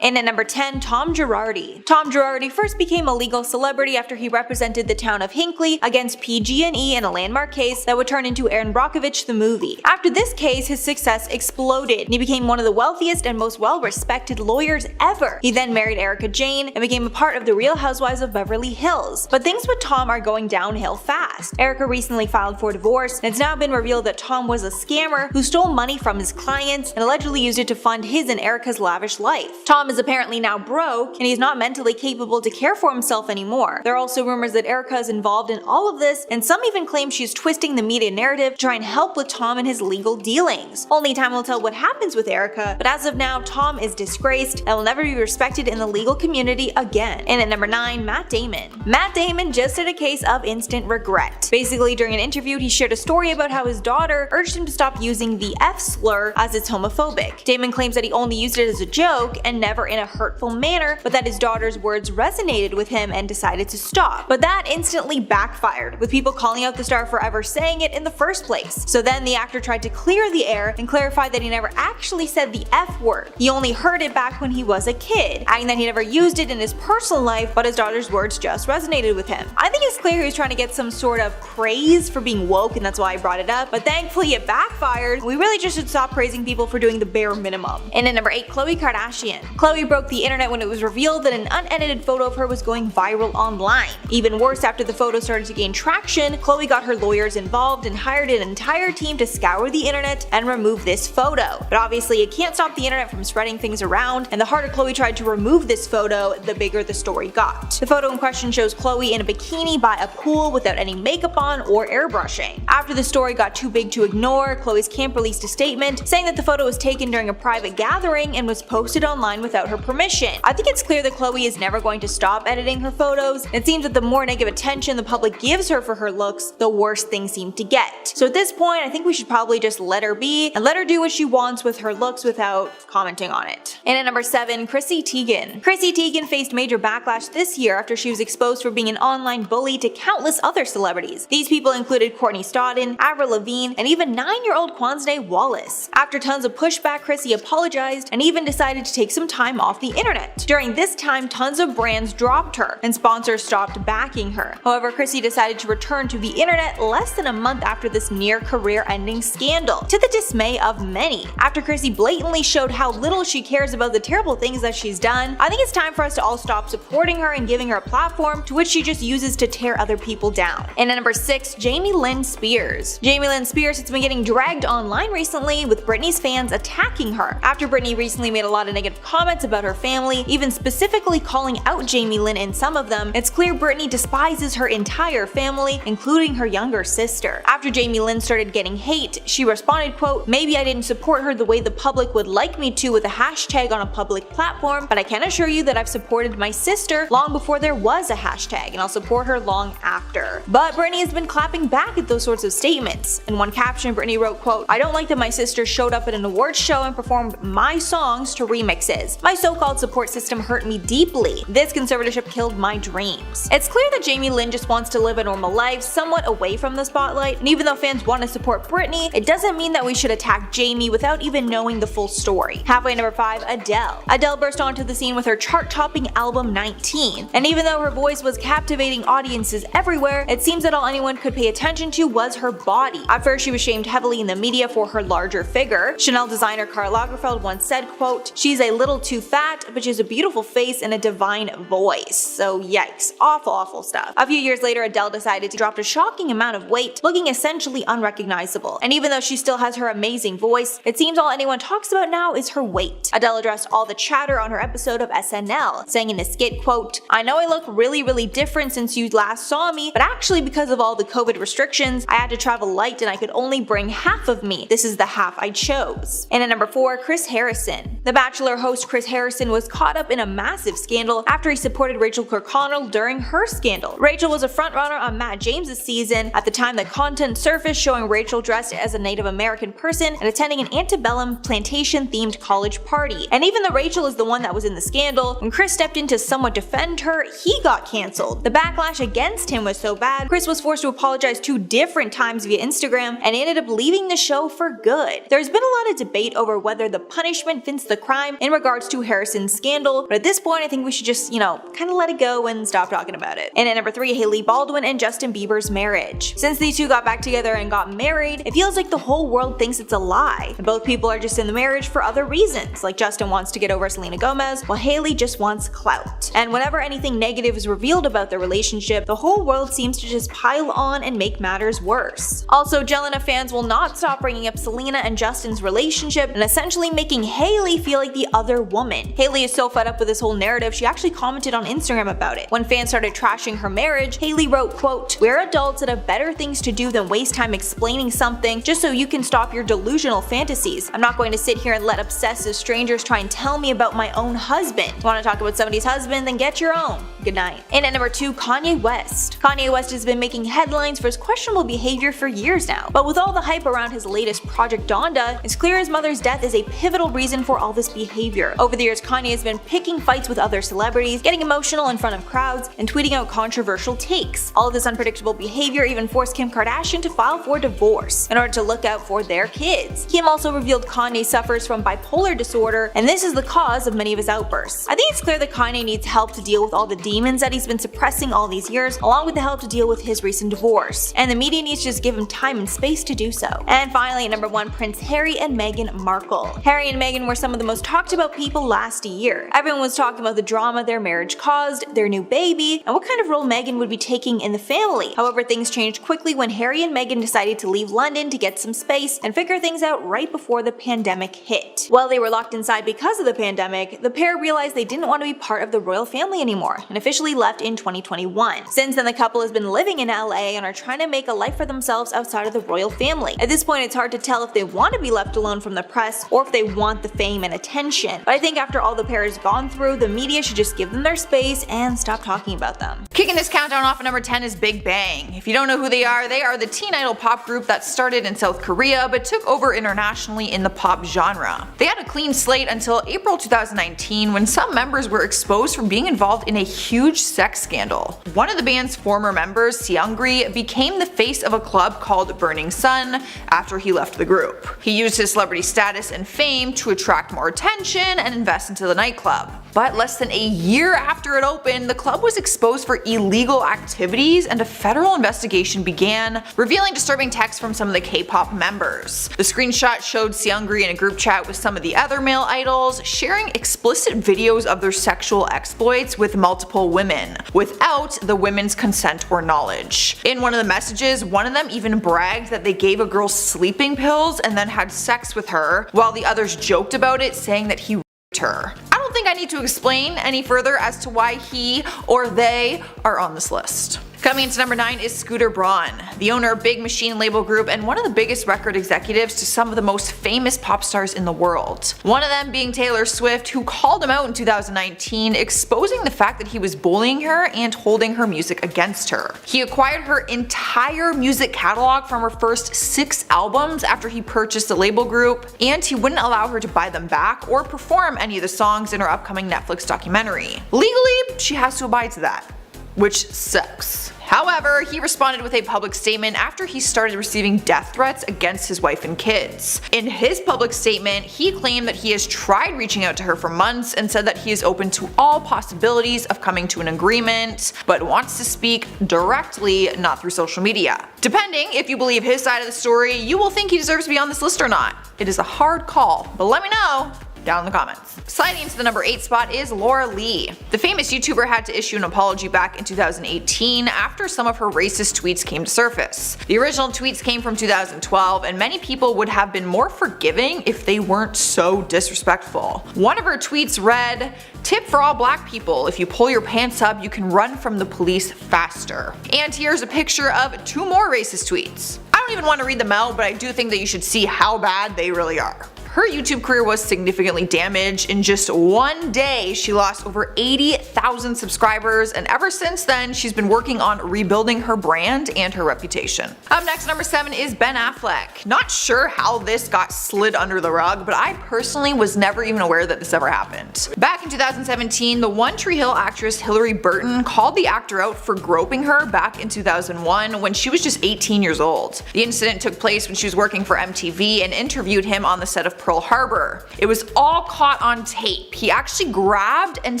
And at number 10, Tom Girardi. Tom Girardi first became a legal celebrity after he represented the town of Hinckley against PG&E in a landmark case that would turn into Aaron Brockovich the movie. After this case, his success exploded, and he became one of the wealthiest and most well-respected lawyers ever. He then married Erica Jane and became a part of the Real Housewives of Beverly Hills. But things with Tom are going downhill fast. Erica recently filed for divorce, and it's now been revealed that Tom was a scammer who stole money from his clients and allegedly used it to fund his and Erica's lavish life. Tom is apparently now broke, and he's not mentally capable to care for himself anymore. There are also rumors that Erica is involved in all of this, and some even claim she's twisting the media narrative to try and help with Tom and his legal dealings. Only time will tell what happens with Erica, but as of now, Tom is disgraced and will never be respected in the legal community again. And at number 9, Matt Damon. Matt Damon just had a case of instant regret. Basically, during an interview, he shared a story about how his daughter urged him to stop using the F slur as it's homophobic. Damon claims that he only used it as a joke and never in a hurtful manner, but that his daughter's words resonated with him and decided to stop. But that instantly backfired, with people calling out the star for ever saying it in the first place. So then the actor tried to clear the air and clarify that he never actually said the F word. He only heard it back when he was a kid, adding that he never used it in his personal life, but his daughter's words just resonated with him. I think it's clear he was trying to get some sort of praise for being woke, and that's why I brought it up, but thankfully it backfired. We really just should stop praising people for doing the bare minimum. And at number 8, Khloe Kardashian. Khloe broke the internet when it was revealed that an unedited photo of her was going viral online. Even worse, after the photo started to gain traction, Khloe got her lawyers involved and hired an entire team to scour the internet and remove this photo. But obviously it can't stop the internet from spreading things around, and the harder Khloe tried to remove this photo, the bigger the story got. The photo in question shows Khloe in a bikini by a pool without any makeup on or airbrushing. After the story got too big to ignore, Khloe's camp released a statement saying that the photo was taken during a private gathering and was posted online without her permission. I think it's clear that Khloe is never going to stop editing her photos. It seems that the more negative attention the public gives her for her looks, the worse things seem to get. So at this point, I think we should probably just let her be and let her do what she wants with her looks without commenting on it. And at number 7, Chrissy Teigen. Chrissy Teigen faced major backlash this year after she was exposed for being an online bully to countless other celebrities. These people included Courtney Stodden, Avril Lavigne, and even 9-year-old Kwanzaa Wallace. After tons of pushback, Chrissy apologized and even decided to take some time off the internet. During this time, tons of brands dropped her and sponsors stopped backing her. However, Chrissy decided to return to the internet less than a month after this near career-ending scandal, to the dismay of many. After Chrissy blatantly showed how little she cares about the terrible things that she's done, I think it's time for us to all stop supporting her and giving her a platform to which she just uses to tear other people down. And at number 6, Jamie Lynn Spears. Jamie Lynn Spears has been getting dragged online recently, with Britney's fans attacking her. After Britney recently made a lot of negative comments about her family, even specifically calling out Jamie Lynn in some of them, it's clear Britney despises her entire family, including her younger sister. After Jamie Lynn started getting hate, she responded, quote, "Maybe I didn't support her the way the public would like me to with a hashtag on a public platform, but I can assure you that I've supported my sister long before there was a hashtag, and I'll support her long after." But Britney has been clapping back at those sorts of statements. In one caption, Britney wrote, quote, "I don't like that my sister showed up at an awards show and performed my songs to remixes. My so-called support system hurt me deeply. This conservatorship killed my dreams." It's clear that Jamie Lynn just wants to live a normal life, somewhat away from the spotlight, and even though fans want to support Britney, it doesn't mean that we should attack Jamie without even knowing the full story. Halfway number 5, Adele. Adele burst onto the scene with her chart-topping album 19, and even though her voice was captivating audiences everywhere, it seems that all anyone could pay attention to was her body. At first, she was shamed heavily in the media for her larger figure. Chanel designer Karl Lagerfeld once said, quote, "She's a little too fat, but she has a beautiful face and a divine voice." So yikes, awful stuff. A few years later, Adele decided to drop a shocking amount of weight, looking essentially unrecognizable. And even though she still has her amazing voice, it seems all anyone talks about now is her weight. Adele addressed all the chatter on her episode of SNL, saying in a skit, quote, "I know I look really different since you last saw me, but actually because of all the COVID restrictions, I had to travel light and I could only bring half of me. This is the half I chose." And at number 4, Chris Harrison. The Bachelor host Chris Harrison was caught up in a massive scandal after he supported Rachel Kirkconnell during her scandal. Rachel was a frontrunner on Matt James's season. At the time, the content surfaced showing Rachel dressed as a Native American person and attending an antebellum plantation-themed college party. And even though Rachel is the one that was in the scandal, when Chris stepped in to somewhat defend her, he got cancelled. The backlash against him was so bad, Chris was forced to apologize 2 different times via Instagram and ended up leaving the show for good. There's been a lot of debate over whether the punishment fits the crime in regards regards to Harrison's scandal, but at this point I think we should just, kind of let it go and stop talking about it. And at number 3, Hailey Baldwin and Justin Bieber's marriage. Since these two got back together and got married, it feels like the whole world thinks it's a lie, and both people are just in the marriage for other reasons, like Justin wants to get over Selena Gomez, while Hailey just wants clout. And whenever anything negative is revealed about their relationship, the whole world seems to just pile on and make matters worse. Also, Jelena fans will not stop bringing up Selena and Justin's relationship and essentially making Hailey feel like the other woman. Hailey is so fed up with this whole narrative, she actually commented on Instagram about it. When fans started trashing her marriage, Hailey wrote, quote, "We're adults that have better things to do than waste time explaining something just so you can stop your delusional fantasies. I'm not going to sit here and let obsessive strangers try and tell me about my own husband. Want to talk about somebody's husband? Then get your own. Good night." And at number 2, Kanye West. Kanye West has been making headlines for his questionable behavior for years now, but with all the hype around his latest Project Donda, it's clear his mother's death is a pivotal reason for all this behavior. Over the years, Kanye has been picking fights with other celebrities, getting emotional in front of crowds, and tweeting out controversial takes. All of this unpredictable behavior even forced Kim Kardashian to file for divorce in order to look out for their kids. Kim also revealed Kanye suffers from bipolar disorder, and this is the cause of many of his outbursts. I think it's clear that Kanye needs help to deal with all the demons that he's been suppressing all these years, along with the help to deal with his recent divorce. And the media needs to just give him time and space to do so. And finally, at number 1, Prince Harry and Meghan Markle. Harry and Meghan were some of the most talked about people last year. Everyone was talking about the drama their marriage caused, their new baby, and what kind of role Meghan would be taking in the family. However, things changed quickly when Harry and Meghan decided to leave London to get some space and figure things out right before the pandemic hit. While they were locked inside because of the pandemic, the pair realized they didn't want to be part of the royal family anymore and officially left in 2021. Since then, the couple has been living in LA and are trying to make a life for themselves outside of the royal family. At this point, it's hard to tell if they want to be left alone from the press or if they want the fame and attention. But I think after all the pair has gone through, the media should just give them their space and stop talking about them. Kicking this countdown off at number 10 is Big Bang. If you don't know who they are the teen idol pop group that started in South Korea but took over internationally in the pop genre. They had a clean slate until April 2019 when some members were exposed for being involved in a huge sex scandal. One of the band's former members, Seungri, became the face of a club called Burning Sun after he left the group. He used his celebrity status and fame to attract more attention and invest into the nightclub. But less than a year after it opened, the club was exposed for illegal activities and a federal investigation began, revealing disturbing texts from some of the K-pop members. The screenshot showed Seungri in a group chat with some of the other male idols, sharing explicit videos of their sexual exploits with multiple women, without the women's consent or knowledge. In one of the messages, one of them even bragged that they gave a girl sleeping pills and then had sex with her, while the others joked about it, saying that he raped her. I don't think I need to explain any further as to why he or they are on this list. Coming into number 9 is Scooter Braun, the owner of Big Machine label group and one of the biggest record executives to some of the most famous pop stars in the world. One of them being Taylor Swift, who called him out in 2019, exposing the fact that he was bullying her and holding her music against her. He acquired her entire music catalog from her first 6 albums after he purchased the label group, and he wouldn't allow her to buy them back or perform any of the songs in her upcoming Netflix documentary. Legally, she has to abide to that, which sucks. However, he responded with a public statement after he started receiving death threats against his wife and kids. In his public statement, he claimed that he has tried reaching out to her for months and said that he is open to all possibilities of coming to an agreement, but wants to speak directly, not through social media. Depending if you believe his side of the story, you will think he deserves to be on this list or not. It is a hard call, but let me know down in the comments. Sliding into the number 8 spot is Laura Lee. The famous YouTuber had to issue an apology back in 2018 after some of her racist tweets came to surface. The original tweets came from 2012, and many people would have been more forgiving if they weren't so disrespectful. One of her tweets read, "Tip for all black people, if you pull your pants up you can run from the police faster." And here's a picture of 2 more racist tweets. I don't even want to read them out, but I do think that you should see how bad they really are. Her YouTube career was significantly damaged. In just one day, she lost over 80,000 subscribers, and ever since then, she's been working on rebuilding her brand and her reputation. Up next, number 7 is Ben Affleck. Not sure how this got slid under the rug, but I personally was never even aware that this ever happened. Back in 2017, the One Tree Hill actress Hilarie Burton called the actor out for groping her back in 2001 when she was just 18 years old. The incident took place when she was working for MTV and interviewed him on the set of Pearl Harbor. It was all caught on tape. He actually grabbed and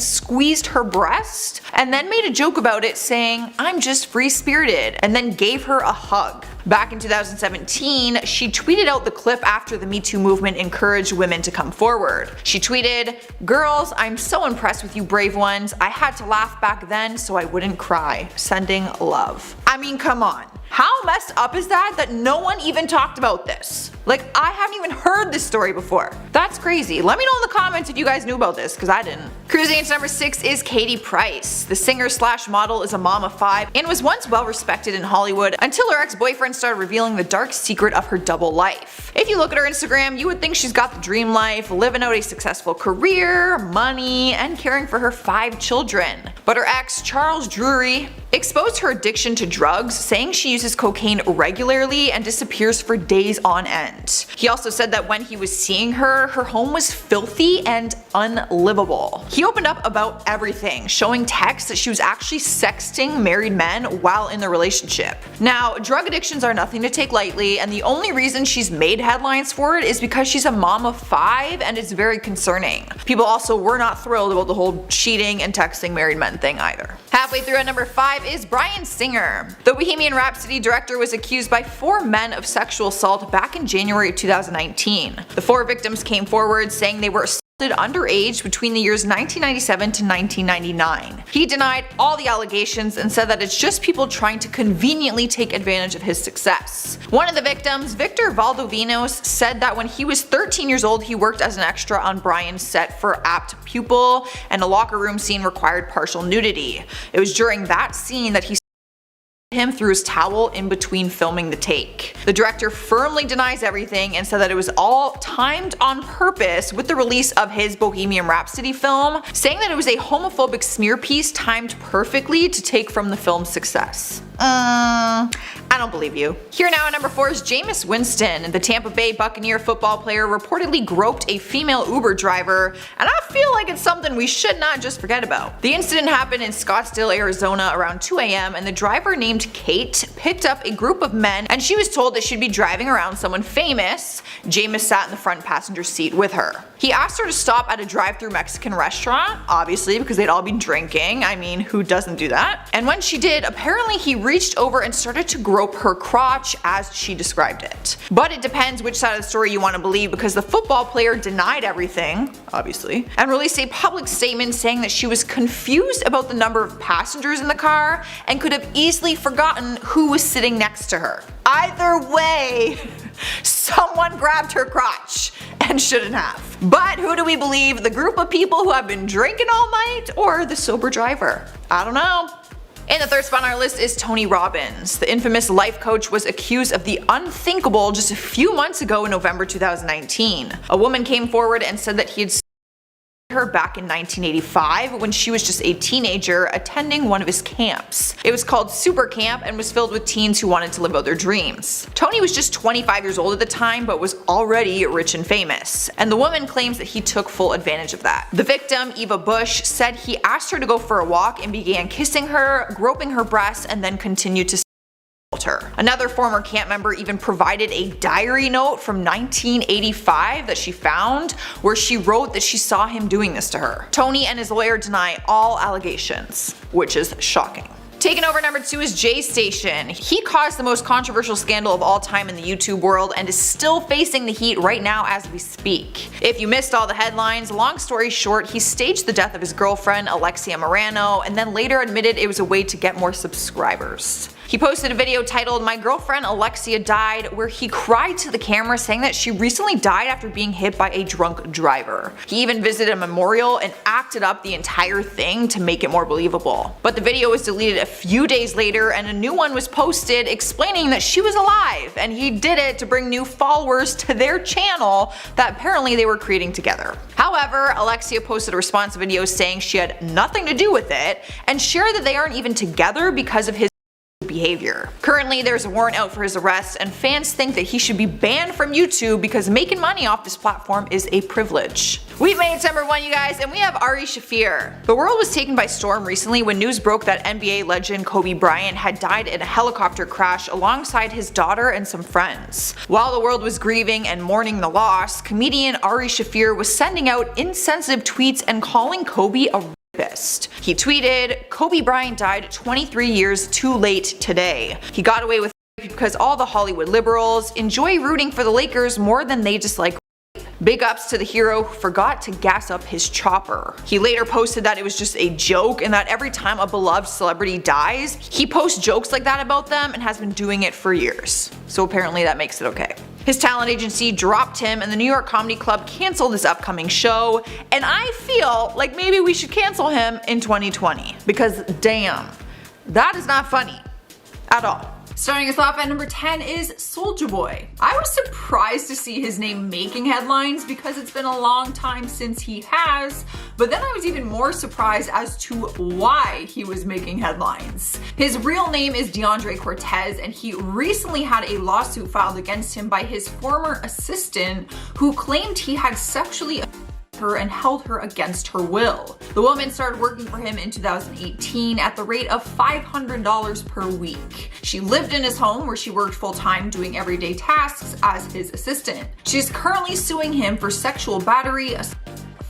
squeezed her breast and then made a joke about it saying, "I'm just free-spirited," and then gave her a hug. Back in 2017, she tweeted out the clip after the Me Too movement encouraged women to come forward. She tweeted, "Girls, I'm so impressed with you brave ones. I had to laugh back then so I wouldn't cry. Sending love." I mean, come on. How messed up is that no one even talked about this? Like, I haven't even heard this story before. That's crazy. Let me know in the comments if you guys knew about this, because I didn't. Cruising into number 6 is Katie Price. The singer/model is a mom of 5 and was once well respected in Hollywood until her ex-boyfriend started revealing the dark secret of her double life. If you look at her Instagram, you would think she's got the dream life, living out a successful career, money, and caring for her 5 children. But her ex, Charles Drury, exposed her addiction to drugs, saying she uses cocaine regularly and disappears for days on end. He also said that when he was seeing her, her home was filthy and unlivable. He opened up about everything, showing texts that she was actually sexting married men while in the relationship. Now, drug addictions are nothing to take lightly, and the only reason she's made headlines for it is because she's a mom of 5, and it's very concerning. People also were not thrilled about the whole cheating and texting married men thing either. Halfway through at number 5 is Bryan Singer. The Bohemian Rhapsody director was accused by 4 men of sexual assault back in January of 2019. The 4 victims came forward saying they were assaulted underage between the years 1997 to 1999. He denied all the allegations and said that it's just people trying to conveniently take advantage of his success. One of the victims, Victor Valdovinos, said that when he was 13 years old he worked as an extra on Bryan's set for Apt Pupil, and a locker room scene required partial nudity. It was during that scene that he him through his towel in between filming the take. The director firmly denies everything and said that it was all timed on purpose with the release of his Bohemian Rhapsody film, saying that it was a homophobic smear piece timed perfectly to take from the film's success. I don't believe you. Here now at number 4 is Jameis Winston. The Tampa Bay Buccaneer football player reportedly groped a female Uber driver, and I feel like it's something we should not just forget about. The incident happened in Scottsdale, Arizona around 2 a.m. and the driver named Kate picked up a group of men and she was told that she'd be driving around someone famous. Jameis sat in the front passenger seat with her. He asked her to stop at a drive-thru Mexican restaurant, obviously because they'd all be drinking. I mean, who doesn't do that? And when she did, apparently he reached over and started to grope her crotch as she described it. But it depends which side of the story you want to believe, because the football player denied everything, obviously, and released a public statement saying that she was confused about the number of passengers in the car and could have easily forgotten who was sitting next to her. Either way, someone grabbed her crotch and shouldn't have. But who do we believe? The group of people who have been drinking all night or the sober driver? I don't know. In the third spot on our list is Tony Robbins. The infamous life coach was accused of the unthinkable just a few months ago in November 2019. A woman came forward and said that he had her back in 1985 when she was just a teenager attending one of his camps. It was called Super Camp and was filled with teens who wanted to live out their dreams. Tony was just 25 years old at the time but was already rich and famous, and the woman claims that he took full advantage of that. The victim, Eva Bush, said he asked her to go for a walk and began kissing her, groping her breasts, and then continued to her. Another former camp member even provided a diary note from 1985 that she found where she wrote that she saw him doing this to her. Tony and his lawyer deny all allegations, which is shocking. Taking over number 2 is Jay Station. He caused the most controversial scandal of all time in the YouTube world and is still facing the heat right now as we speak. If you missed all the headlines, long story short, he staged the death of his girlfriend Alexia Morano and then later admitted it was a way to get more subscribers. He posted a video titled "My Girlfriend Alexia Died," where he cried to the camera saying that she recently died after being hit by a drunk driver. He even visited a memorial and acted up the entire thing to make it more believable. But the video was deleted a few days later and a new one was posted explaining that she was alive and he did it to bring new followers to their channel that apparently they were creating together. However, Alexia posted a response video saying she had nothing to do with it and shared that they aren't even together because of his behavior. Currently, there's a warrant out for his arrest, and fans think that he should be banned from YouTube because making money off this platform is a privilege. We made it to number 1, you guys, and we have Ari Shaffir. The world was taken by storm recently when news broke that NBA legend Kobe Bryant had died in a helicopter crash alongside his daughter and some friends. While the world was grieving and mourning the loss, comedian Ari Shaffir was sending out insensitive tweets and calling Kobe a rapist. He tweeted, "Kobe Bryant died 23 years too late today. He got away with it because all the Hollywood liberals enjoy rooting for the Lakers more than they dislike rape. Big ups to the hero who forgot to gas up his chopper." He later posted that it was just a joke and that every time a beloved celebrity dies, he posts jokes like that about them and has been doing it for years. So apparently that makes it okay. His talent agency dropped him and the New York Comedy Club canceled his upcoming show, and I feel like maybe we should cancel him in 2020 because damn, that is not funny at all. Starting us off at number 10 is Soulja Boy. I was surprised to see his name making headlines because it's been a long time since he has, but then I was even more surprised as to why he was making headlines. His real name is DeAndre Cortez, and he recently had a lawsuit filed against him by his former assistant who claimed he had sexually her and held her against her will. The woman started working for him in 2018 at the rate of $500 per week. She lived in his home where she worked full-time doing everyday tasks as his assistant. She's currently suing him for sexual battery,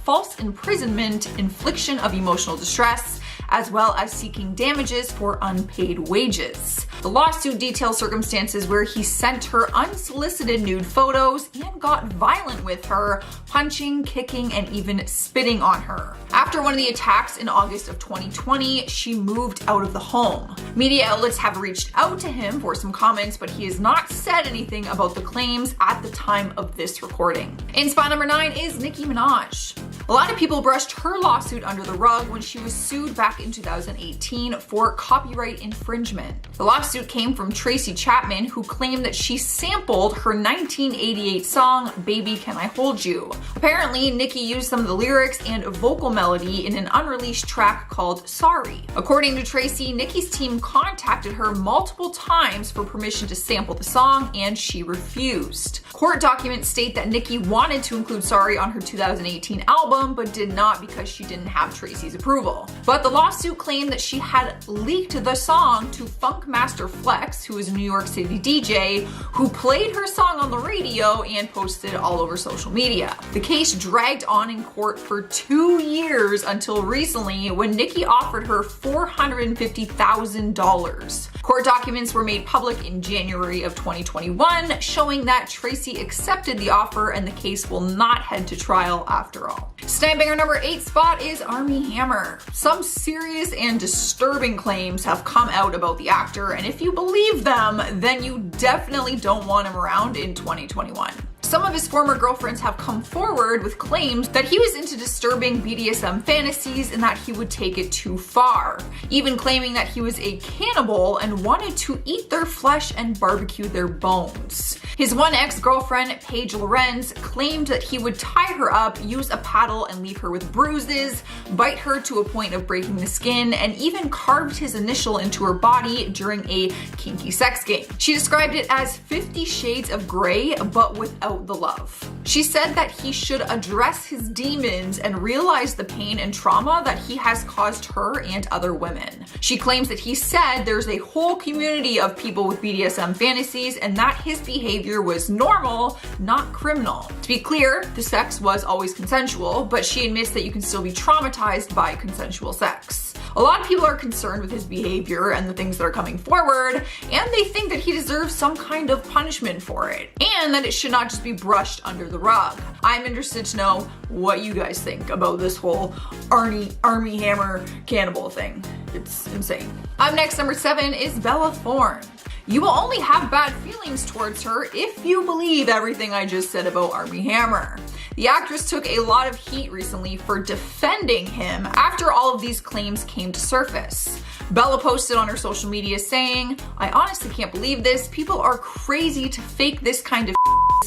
false imprisonment, infliction of emotional distress, as well as seeking damages for unpaid wages. The lawsuit details circumstances where he sent her unsolicited nude photos and got violent with her, punching, kicking, and even spitting on her. After one of the attacks in August of 2020, she moved out of the home. Media outlets have reached out to him for some comments, but he has not said anything about the claims at the time of this recording. In spot number 9 is Nicki Minaj. A lot of people brushed her lawsuit under the rug when she was sued back in 2018 for copyright infringement. The lawsuit came from Tracy Chapman, who claimed that she sampled her 1988 song, Baby Can I Hold You. Apparently, Nicki used some of the lyrics and vocal melody in an unreleased track called Sorry. According to Tracy, Nicki's team contacted her multiple times for permission to sample the song, and she refused. Court documents state that Nicki wanted to include Sorry on her 2018 album, but did not because she didn't have Tracy's approval. But the lawsuit claimed that she had leaked the song to Funkmaster Flex, who is a New York City DJ, who played her song on the radio and posted it all over social media. The case dragged on in court for 2 years until recently when Nicki offered her $450,000. Court documents were made public in January of 2021, showing that Tracy accepted the offer and the case will not head to trial after all. Sniping our number 8 spot is Armie Hammer. Some serious and disturbing claims have come out about the actor, and if you believe them, then you definitely don't want him around in 2021. Some of his former girlfriends have come forward with claims that he was into disturbing BDSM fantasies and that he would take it too far, even claiming that he was a cannibal and wanted to eat their flesh and barbecue their bones. His one ex-girlfriend, Paige Lorenz, claimed that he would tie her up, use a paddle and leave her with bruises, bite her to a point of breaking the skin, and even carved his initial into her body during a kinky sex game. She described it as 50 Shades of Grey, but without the love. She said that he should address his demons and realize the pain and trauma that he has caused her and other women. She claims that he said there's a whole community of people with BDSM fantasies and that his behavior was normal, not criminal. To be clear, the sex was always consensual, but she admits that you can still be traumatized by consensual sex. A lot of people are concerned with his behavior and the things that are coming forward, and they think that he deserves some kind of punishment for it, and that it should not just be brushed under the rug. I'm interested to know what you guys think about this whole Armie Hammer cannibal thing. It's insane. Up next, number 7 is Bella Thorne. You will only have bad feelings towards her if you believe everything I just said about Armie Hammer. The actress took a lot of heat recently for defending him after all of these claims came to surface. Bella posted on her social media saying, "I honestly can't believe this. People are crazy to fake this kind of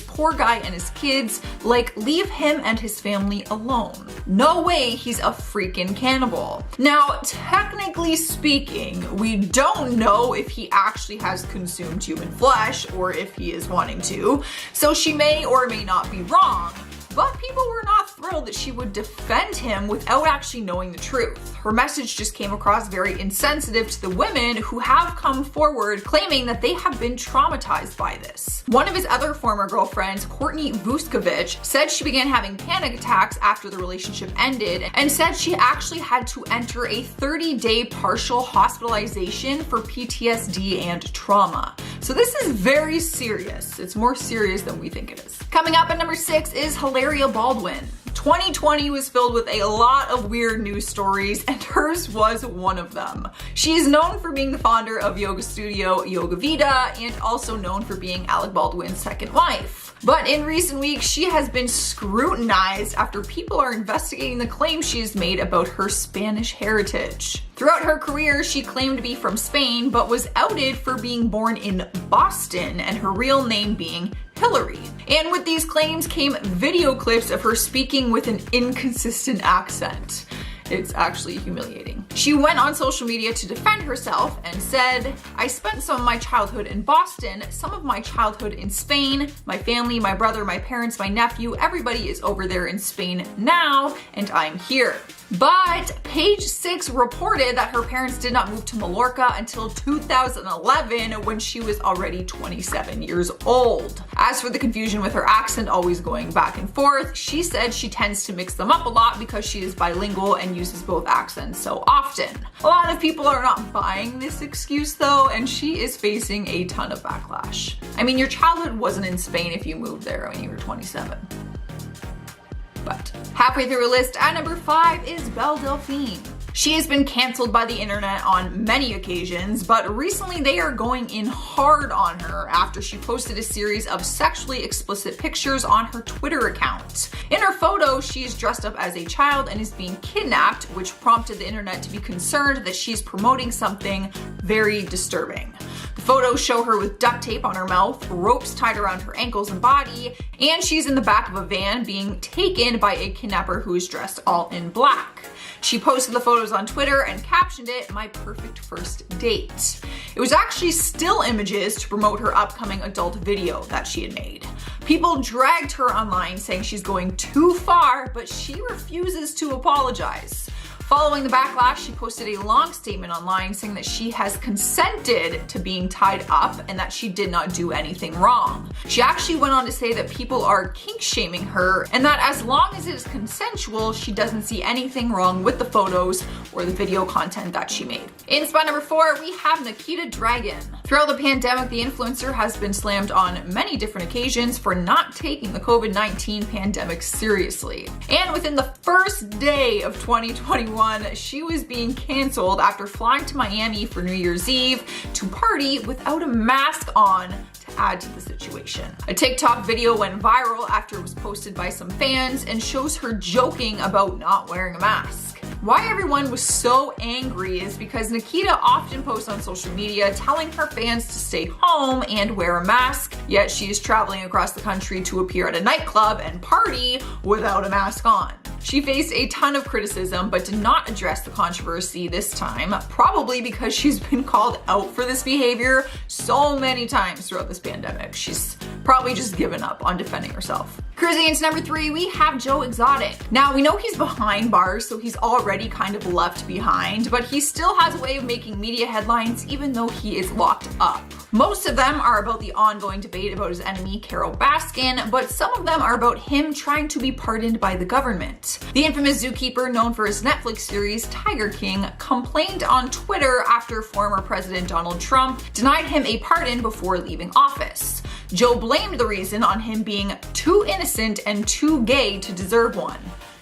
Poor guy and his kids, like, leave him and his family alone. No way he's a freaking cannibal. Now, technically speaking, we don't know if he actually has consumed human flesh or if he is wanting to, so she may or may not be wrong. But people were not thrilled that she would defend him without actually knowing the truth. Her message just came across very insensitive to the women who have come forward claiming that they have been traumatized by this. One of his other former girlfriends, Courtney Vuskovic, said she began having panic attacks after the relationship ended and said she actually had to enter a 30-day partial hospitalization for PTSD and trauma. So this is very serious. It's more serious than we think it is. Coming up at number 6 is Baldwin. 2020 was filled with a lot of weird news stories, and hers was one of them. She is known for being the founder of yoga studio Yoga Vida and also known for being Alec Baldwin's second wife. But in recent weeks, she has been scrutinized after people are investigating the claims she has made about her Spanish heritage. Throughout her career, she claimed to be from Spain, but was outed for being born in Boston and her real name being Hillary. And with these claims came video clips of her speaking with an inconsistent accent. It's actually humiliating. She went on social media to defend herself and said, "I spent some of my childhood in Boston, some of my childhood in Spain. My family, my brother, my parents, my nephew, everybody is over there in Spain now, and I'm here." But Page 6 reported that her parents did not move to Mallorca until 2011 when she was already 27 years old. As for the confusion with her accent always going back and forth, she said she tends to mix them up a lot because she is bilingual and uses both accents so often. A lot of people are not buying this excuse though, and she is facing a ton of backlash. I mean, your childhood wasn't in Spain if you moved there when you were 27. But halfway through her list, at number 5 is Belle Delphine. She has been canceled by the internet on many occasions, but recently they are going in hard on her after she posted a series of sexually explicit pictures on her Twitter account. In her photo, she is dressed up as a child and is being kidnapped, which prompted the internet to be concerned that she's promoting something very disturbing. The photos show her with duct tape on her mouth, ropes tied around her ankles and body, and she's in the back of a van being taken by a kidnapper who is dressed all in black. She posted the photos on Twitter and captioned it, "My perfect first date." It was actually still images to promote her upcoming adult video that she had made. People dragged her online saying she's going too far, but she refuses to apologize. Following the backlash, she posted a long statement online saying that she has consented to being tied up and that she did not do anything wrong. She actually went on to say that people are kink shaming her and that as long as it is consensual, she doesn't see anything wrong with the photos or the video content that she made. In spot number 4, we have Nikita Dragun. Throughout the pandemic, the influencer has been slammed on many different occasions for not taking the COVID-19 pandemic seriously. And within the first day of 2021, she was being canceled after flying to Miami for New Year's Eve to party without a mask on to add to the situation. A TikTok video went viral after it was posted by some fans and shows her joking about not wearing a mask. Why everyone was so angry is because Nikita often posts on social media telling her fans to stay home and wear a mask, yet she is traveling across the country to appear at a nightclub and party without a mask on. She faced a ton of criticism but did not address the controversy this time, probably because she's been called out for this behavior so many times throughout this pandemic. She's probably just given up on defending herself. Cruising into number 3, we have Joe Exotic. Now, we know he's behind bars, so he's already kind of left behind, but he still has a way of making media headlines even though he is locked up. Most of them are about the ongoing debate about his enemy, Carol Baskin, but some of them are about him trying to be pardoned by the government. The infamous zookeeper, known for his Netflix series Tiger King, complained on Twitter after former President Donald Trump denied him a pardon before leaving office. Joe blamed the reason on him being too innocent and too gay to deserve one.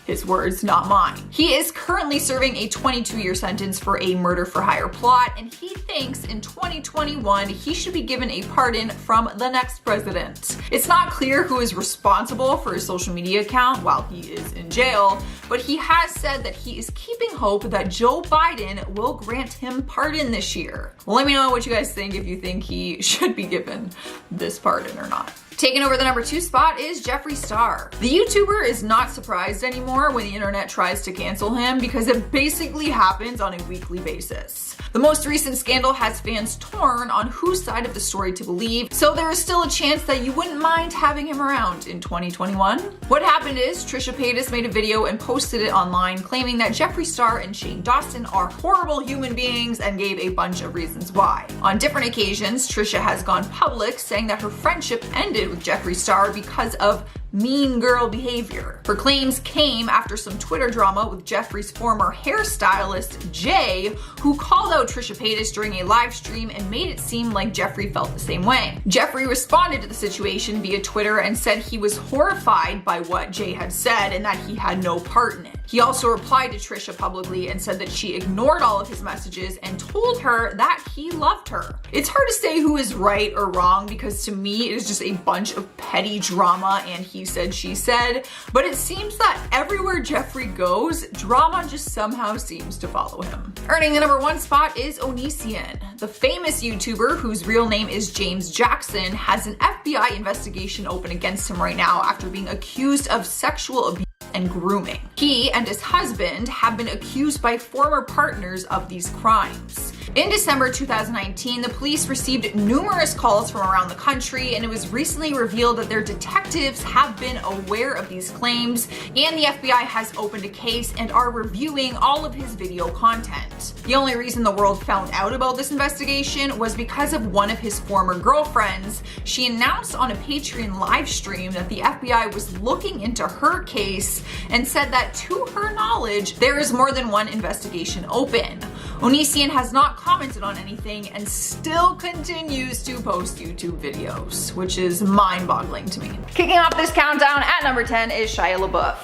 His words, not mine. He is currently serving a 22-year sentence for a murder for hire plot, and he thinks in 2021 he should be given a pardon from the next president. It's not clear who is responsible for his social media account while he is in jail, but he has said that he is keeping hope that Joe Biden will grant him pardon this year. Let me know what you guys think, if you think he should be given this pardon or not. Taking over the number 2 spot is Jeffree Star. The YouTuber is not surprised anymore when the internet tries to cancel him because it basically happens on a weekly basis. The most recent scandal has fans torn on whose side of the story to believe, so there is still a chance that you wouldn't mind having him around in 2021. What happened is Trisha Paytas made a video and posted it online claiming that Jeffree Star and Shane Dawson are horrible human beings and gave a bunch of reasons why. On different occasions, Trisha has gone public saying that her friendship ended with Jeffree Star because of mean girl behavior. Her claims came after some Twitter drama with Jeffree's former hairstylist, Jay, who called out Trisha Paytas during a live stream and made it seem like Jeffree felt the same way. Jeffree responded to the situation via Twitter and said he was horrified by what Jay had said and that he had no part in it. He also replied to Trisha publicly and said that she ignored all of his messages and told her that he loved her. It's hard to say who is right or wrong because to me it is just a bunch of petty drama and he said, she said, but it seems that everywhere Jeffree goes, drama just somehow seems to follow him. Earning the number 1 spot is Onision. The famous YouTuber, whose real name is James Jackson, has an FBI investigation open against him right now after being accused of sexual abuse and grooming. He and his husband have been accused by former partners of these crimes. In December 2019, the police received numerous calls from around the country, and it was recently revealed that their detectives have been aware of these claims, and the FBI has opened a case and are reviewing all of his video content. The only reason the world found out about this investigation was because of one of his former girlfriends. She announced on a Patreon live stream that the FBI was looking into her case and said that to her knowledge, there is more than one investigation open. Onision has not commented on anything and still continues to post YouTube videos, which is mind-boggling to me. Kicking off this countdown at number 10 is Shia LaBeouf.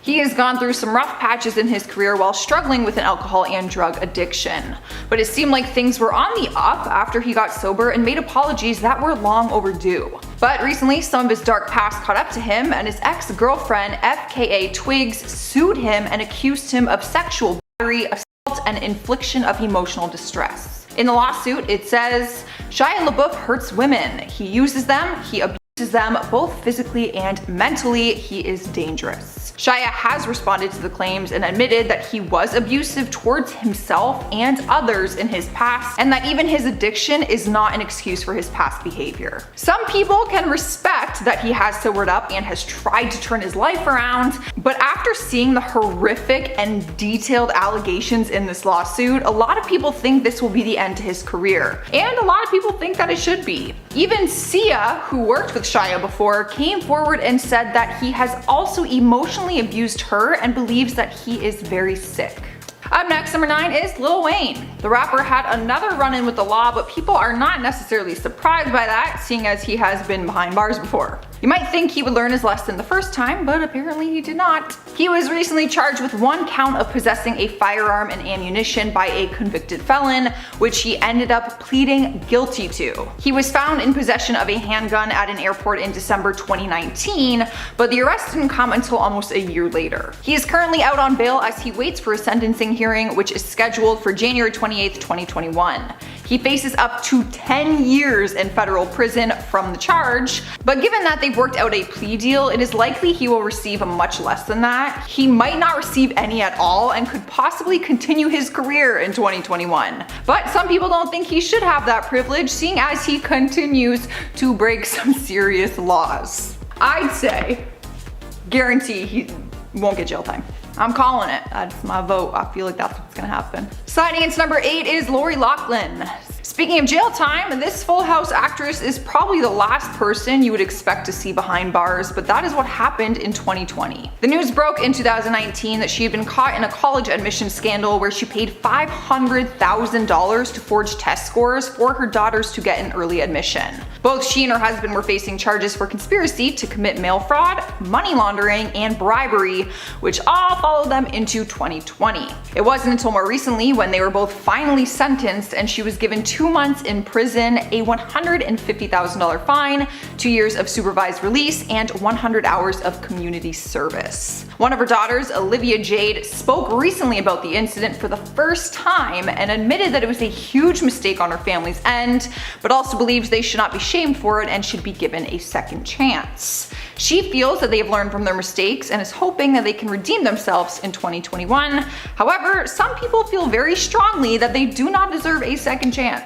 He has gone through some rough patches in his career while struggling with an alcohol and drug addiction. But it seemed like things were on the up after he got sober and made apologies that were long overdue. But recently, some of his dark past caught up to him, and his ex-girlfriend, FKA Twigs, sued him and accused him of sexual battery, assault, and infliction of emotional distress. In the lawsuit, it says, Shia LaBeouf hurts women. He uses them, he abuses them, both physically and mentally. He is dangerous. Shia has responded to the claims and admitted that he was abusive towards himself and others in his past, and that even his addiction is not an excuse for his past behavior. Some people can respect that he has sobered up and has tried to turn his life around, but after seeing the horrific and detailed allegations in this lawsuit, a lot of people think this will be the end to his career, and a lot of people think that it should be. Even Sia, who worked with Shia before, came forward and said that he has also emotionally abused her and believes that he is very sick. Up next, number 9 is Lil Wayne. The rapper had another run-in with the law, but people are not necessarily surprised by that, seeing as he has been behind bars before. You might think he would learn his lesson the first time, but apparently he did not. He was recently charged with 1 count of possessing a firearm and ammunition by a convicted felon, which he ended up pleading guilty to. He was found in possession of a handgun at an airport in December 2019, but the arrest didn't come until almost a year later. He is currently out on bail as he waits for a sentencing hearing, which is scheduled for January 28th, 2021. He faces up to 10 years in federal prison from the charge, but given that they've worked out a plea deal, it is likely he will receive much less than that. He might not receive any at all and could possibly continue his career in 2021. But some people don't think he should have that privilege, seeing as he continues to break some serious laws. I'd say, guarantee he won't get jail time. I'm calling it. That's my vote. I feel like that's what's gonna happen. Sliding into number 8 is Lori Loughlin. Speaking of jail time, this Full House actress is probably the last person you would expect to see behind bars, but that is what happened in 2020. The news broke in 2019 that she had been caught in a college admission scandal where she paid $500,000 to forge test scores for her daughters to get an early admission. Both she and her husband were facing charges for conspiracy to commit mail fraud, money laundering, and bribery, which all followed them into 2020. It wasn't until more recently when they were both finally sentenced and she was given 2 months in prison, a $150,000 fine, 2 years of supervised release, and 100 hours of community service. One of her daughters, Olivia Jade, spoke recently about the incident for the first time and admitted that it was a huge mistake on her family's end, but also believes they should not be shamed for it and should be given a second chance. She feels that they have learned from their mistakes and is hoping that they can redeem themselves in 2021. However, some people feel very strongly that they do not deserve a second chance.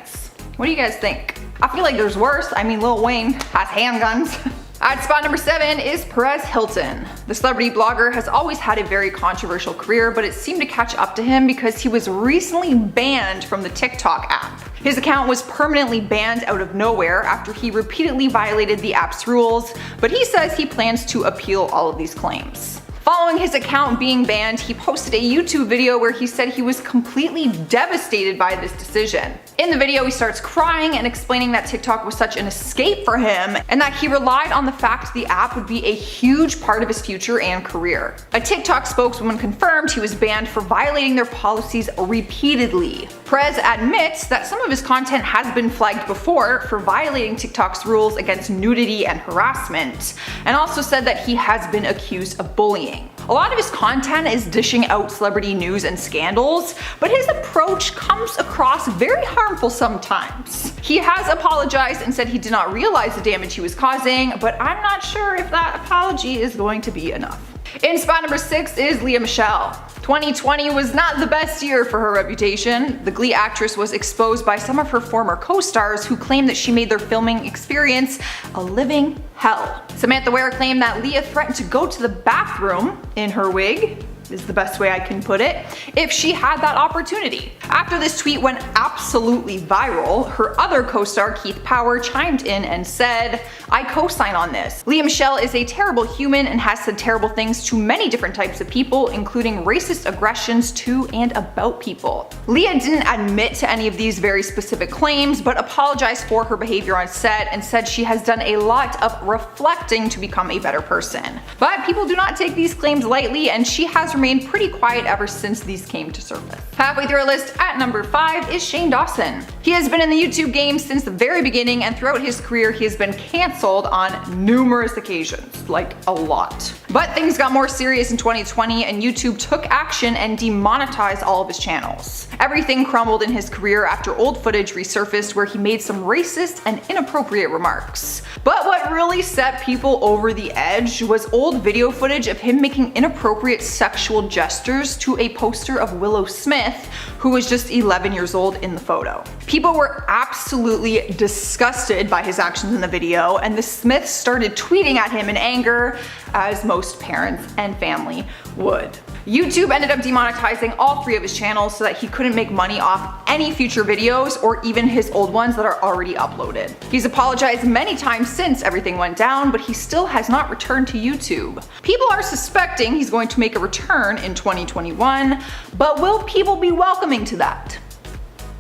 What do you guys think? I feel like there's worse. I mean, Lil Wayne has handguns. At spot number 7 is Perez Hilton. The celebrity blogger has always had a very controversial career, but it seemed to catch up to him because he was recently banned from the TikTok app. His account was permanently banned out of nowhere after he repeatedly violated the app's rules, but he says he plans to appeal all of these claims. Following his account being banned, he posted a YouTube video where he said he was completely devastated by this decision. In the video, he starts crying and explaining that TikTok was such an escape for him and that he relied on the fact the app would be a huge part of his future and career. A TikTok spokeswoman confirmed he was banned for violating their policies repeatedly. Perez admits that some of his content has been flagged before for violating TikTok's rules against nudity and harassment, and also said that he has been accused of bullying. A lot of his content is dishing out celebrity news and scandals, but his approach comes across very harmful sometimes. He has apologized and said he did not realize the damage he was causing, but I'm not sure if that apology is going to be enough. In spot number 6 is Lea Michele. 2020 was not the best year for her reputation. The Glee actress was exposed by some of her former co-stars who claimed that she made their filming experience a living hell. Samantha Ware claimed that Lea threatened to go to the bathroom in her wig, is the best way I can put it, if she had that opportunity. After this tweet went absolutely viral, her other co-star Keith Power chimed in and said, "I co-sign on this. Lea Michele is a terrible human and has said terrible things to many different types of people, including racist aggressions to and about people." Lea didn't admit to any of these very specific claims, but apologized for her behavior on set and said she has done a lot of reflecting to become a better person. But people do not take these claims lightly, and she has remained pretty quiet ever since these came to surface. Halfway through our list at number 5 is Shane Dawson. He has been in the YouTube game since the very beginning, and throughout his career he has been cancelled on numerous occasions, like a lot. But things got more serious in 2020 and YouTube took action and demonetized all of his channels. Everything crumbled in his career after old footage resurfaced where he made some racist and inappropriate remarks. But what really set people over the edge was old video footage of him making inappropriate sexual gestures to a poster of Willow Smith, who was just 11 years old in the photo. People were absolutely disgusted by his actions in the video, and the Smiths started tweeting at him in anger, as most parents and family would. YouTube ended up demonetizing all 3 of his channels so that he couldn't make money off any future videos or even his old ones that are already uploaded. He's apologized many times since everything went down, but he still has not returned to YouTube. People are suspecting he's going to make a return in 2021, but will people be welcoming to that?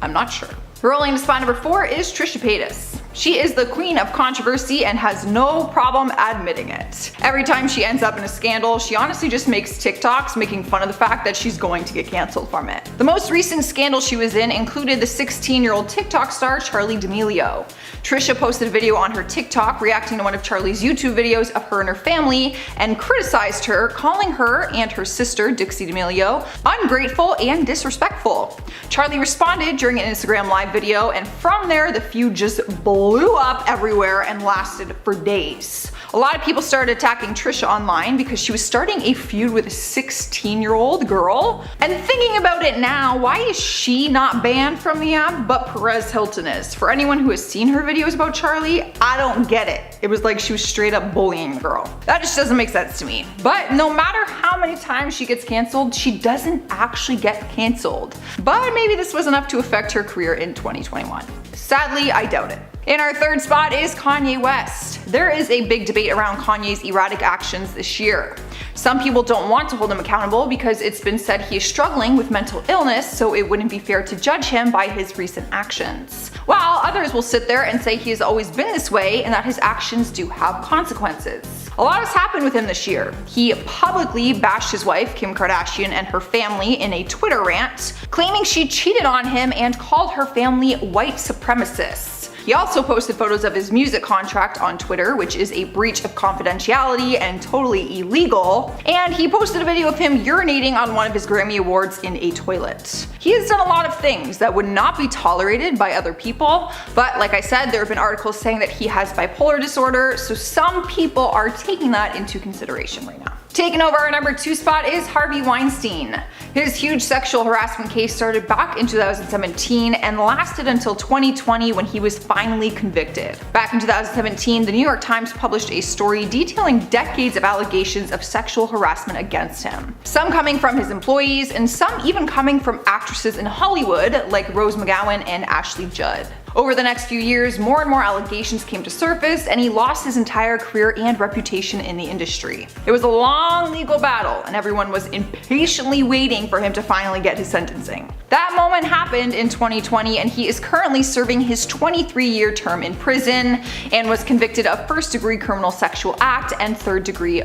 I'm not sure. Rolling to spot number 4 is Trisha Paytas. She is the queen of controversy and has no problem admitting it. Every time she ends up in a scandal, she honestly just makes TikToks making fun of the fact that she's going to get canceled from it. The most recent scandal she was in included the 16-year-old TikTok star Charli D'Amelio. Trisha posted a video on her TikTok reacting to one of Charli's YouTube videos of her and her family and criticized her, calling her and her sister, Dixie D'Amelio, ungrateful and disrespectful. Charli responded during an Instagram live video, and from there the feud just blew up everywhere and lasted for days. A lot of people started attacking Trisha online because she was starting a feud with a 16-year-old girl. And thinking about it now, why is she not banned from the app but Perez Hilton is? For anyone who has seen her videos about Charli, I don't get it. It was like she was straight up bullying the girl. That just doesn't make sense to me. But no matter how many times she gets canceled, she doesn't actually get canceled. But maybe this was enough to affect her career in 2021. Sadly, I doubt it. In our 3rd spot is Kanye West. There is a big debate around Kanye's erratic actions this year. Some people don't want to hold him accountable because it's been said he is struggling with mental illness, so it wouldn't be fair to judge him by his recent actions. While others will sit there and say he has always been this way and that his actions do have consequences. A lot has happened with him this year. He publicly bashed his wife, Kim Kardashian, and her family in a Twitter rant, claiming she cheated on him and called her family white supremacists. He also posted photos of his music contract on Twitter, which is a breach of confidentiality and totally illegal, and he posted a video of him urinating on one of his Grammy Awards in a toilet. He has done a lot of things that would not be tolerated by other people, but like I said, there have been articles saying that he has bipolar disorder, so some people are taking that into consideration right now. Taking over our number 2 spot is Harvey Weinstein. His huge sexual harassment case started back in 2017 and lasted until 2020 when he was finally convicted. Back in 2017, the New York Times published a story detailing decades of allegations of sexual harassment against him. Some coming from his employees and some even coming from actresses in Hollywood like Rose McGowan and Ashley Judd. Over the next few years, more and more allegations came to surface and he lost his entire career and reputation in the industry. It was a long legal battle and everyone was impatiently waiting for him to finally get his sentencing. That moment happened in 2020 and he is currently serving his 23-year term in prison and was convicted of first-degree criminal sexual act and third-degree.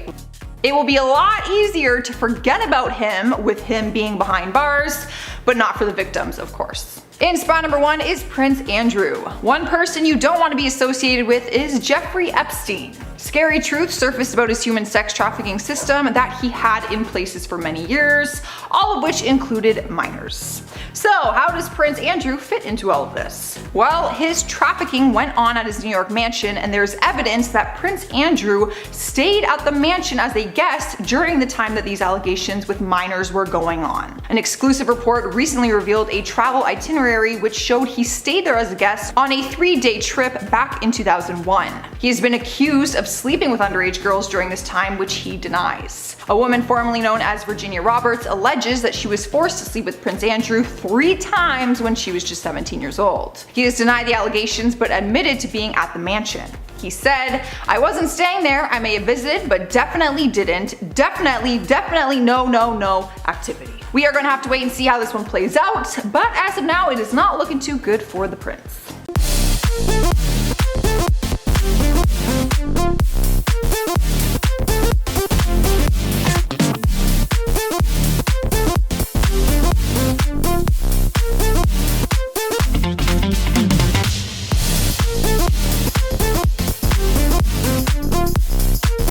It will be a lot easier to forget about him with him being behind bars, but not for the victims, of course. In spot number 1 is Prince Andrew. One person you don't want to be associated with is Jeffrey Epstein. Scary truths surfaced about his human sex trafficking system that he had in places for many years, all of which included minors. So how does Prince Andrew fit into all of this? Well, his trafficking went on at his New York mansion, and there's evidence that Prince Andrew stayed at the mansion as a guest during the time that these allegations with minors were going on. An exclusive report recently revealed a travel itinerary which showed he stayed there as a guest on a 3-day trip back in 2001. He has been accused of sleeping with underage girls during this time, which he denies. A woman formerly known as Virginia Roberts alleges that she was forced to sleep with Prince Andrew 3 times when she was just 17 years old. He has denied the allegations but admitted to being at the mansion. He said, "I wasn't staying there, I may have visited, but definitely didn't. Definitely no activity." We are going to have to wait and see how this one plays out, but as of now, it is not looking too good for the prince.